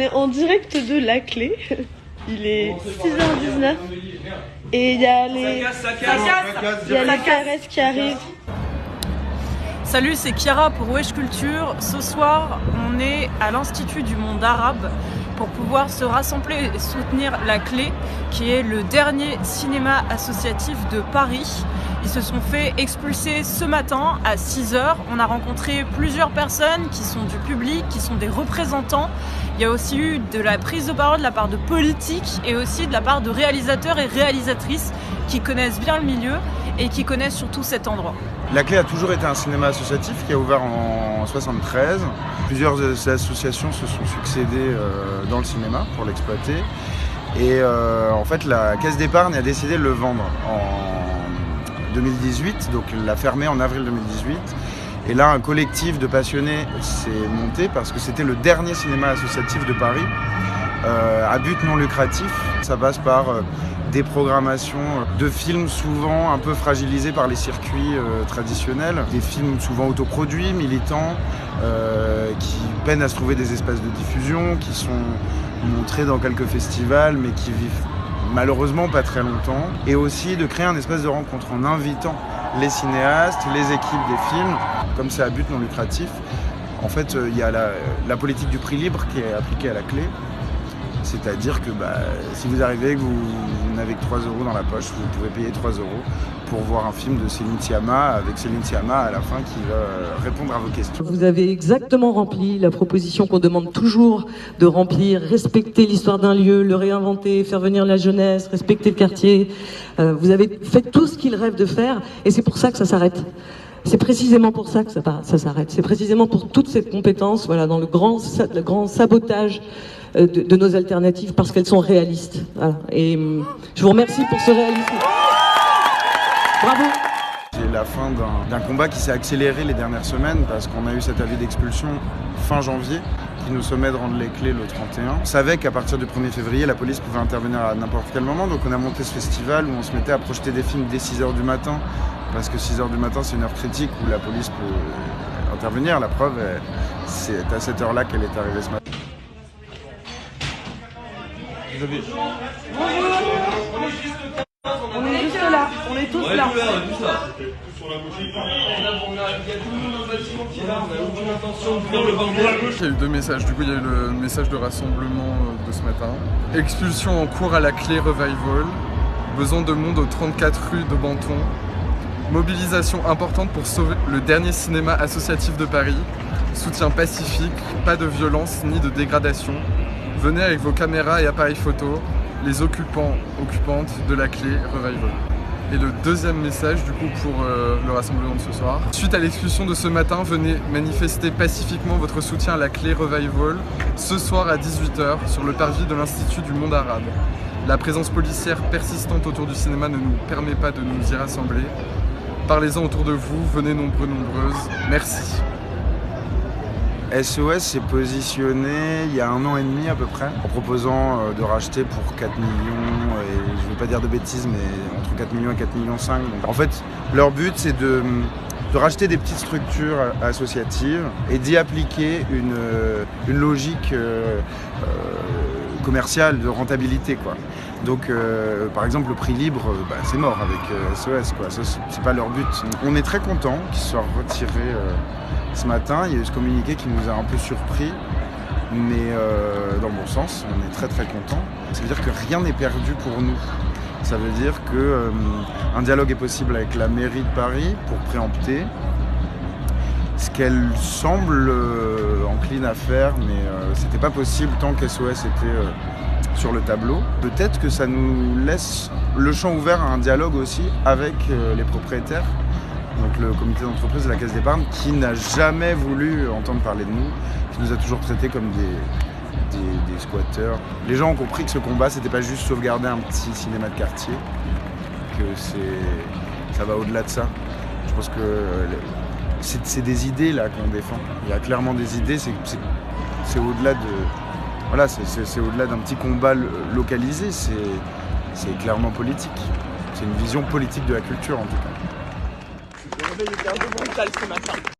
est en direct de La Clé. Il est 6h19 et il y a les CRS qui arrivent. Salut, c'est Chiara pour Wesh Culture. Ce soir, on est à l'Institut du monde arabe pour pouvoir se rassembler et soutenir La Clé, qui est le dernier cinéma associatif de Paris. Ils se sont fait expulser ce matin à 6h. On a rencontré plusieurs personnes qui sont du public, qui sont des représentants. Il y a aussi eu de la prise de parole de la part de politiques et aussi de la part de réalisateurs et réalisatrices qui connaissent bien le milieu et qui connaissent surtout cet endroit. La Clé a toujours été un cinéma associatif qui a ouvert en 1973. Plusieurs associations se sont succédées dans le cinéma pour l'exploiter. Et en fait, la Caisse d'épargne a décidé de le vendre en 2018, donc l'a fermé en avril 2018. Et là, un collectif de passionnés s'est monté parce que c'était le dernier cinéma associatif de Paris à but non lucratif. Ça passe par des programmations de films souvent un peu fragilisés par les circuits traditionnels, des films souvent autoproduits, militants, qui peinent à se trouver des espaces de diffusion, qui sont montrés dans quelques festivals, mais qui vivent malheureusement pas très longtemps, et aussi de créer un espace de rencontre en invitant les cinéastes, les équipes des films, comme c'est à but non lucratif. En fait, il y a la politique du prix libre qui est appliquée à La Clé. C'est-à-dire que si vous arrivez et que vous n'avez que 3 € dans la poche, vous pouvez payer 3 € pour voir un film de Céline Sciamma, avec Céline Sciamma à la fin qui va répondre à vos questions. Vous avez exactement rempli la proposition qu'on demande toujours de remplir, respecter l'histoire d'un lieu, le réinventer, faire venir la jeunesse, respecter le quartier. Vous avez fait tout ce qu'il rêve de faire et c'est pour ça que ça s'arrête. C'est précisément pour ça que ça s'arrête. C'est précisément pour toute cette compétence, voilà, dans le grand sabotage de nos alternatives parce qu'elles sont réalistes. Voilà. Et je vous remercie pour ce réalisme. Bravo. C'est la fin d'un combat qui s'est accéléré les dernières semaines parce qu'on a eu cet avis d'expulsion fin janvier qui nous sommet de rendre les clés le 31. On savait qu'à partir du 1er février, la police pouvait intervenir à n'importe quel moment, donc on a monté ce festival où on se mettait à projeter des films dès 6h du matin parce que 6h du matin, c'est une heure critique où la police peut intervenir. La preuve, c'est à cette heure-là qu'elle est arrivée ce matin. On est juste là, on est tous là. Il y a eu 2 messages, du coup il y a eu le message de rassemblement de ce matin. Expulsion en cours à La Clé Revival, besoin de monde aux 34 rues de Banton. Mobilisation importante pour sauver le dernier cinéma associatif de Paris. Soutien pacifique, pas de violence ni de dégradation. Venez avec vos caméras et appareils photo, les occupantes de La Clé Revival. Et le deuxième message du coup pour le rassemblement de ce soir. Suite à l'expulsion de ce matin, venez manifester pacifiquement votre soutien à La Clé Revival ce soir à 18h sur le parvis de l'Institut du monde arabe. La présence policière persistante autour du cinéma ne nous permet pas de nous y rassembler. Parlez-en autour de vous, venez nombreux, nombreuses. Merci. SOS s'est positionné il y a 1 an et demi à peu près en proposant de racheter pour 4 millions, et je ne vais pas dire de bêtises, mais entre 4 millions et 4 millions 5. Donc, en fait, leur but c'est de racheter des petites structures associatives et d'y appliquer une logique commerciale de rentabilité, quoi. Donc par exemple le prix libre, c'est mort avec SOS, quoi. Ça, c'est pas leur but. On est très contents qu'ils soient retirés ce matin. Il y a eu ce communiqué qui nous a un peu surpris, mais dans le bon sens, on est très très contents. Ça veut dire que rien n'est perdu pour nous. Ça veut dire qu'un dialogue est possible avec la mairie de Paris pour préempter ce qu'elle semble encline à faire, mais c'était pas possible tant que SOS était sur le tableau. Peut-être que ça nous laisse le champ ouvert à un dialogue aussi avec les propriétaires, donc le comité d'entreprise de la Caisse d'épargne, qui n'a jamais voulu entendre parler de nous, qui nous a toujours traités comme des squatteurs. Les gens ont compris que ce combat, c'était pas juste sauvegarder un petit cinéma de quartier, que ça va au-delà de ça. Je pense que c'est des idées là qu'on défend. Il y a clairement des idées, c'est au-delà de... Voilà, c'est au-delà d'un petit combat localisé, c'est clairement politique. C'est une vision politique de la culture en tout cas. Le réveil était un peu brutal ce matin.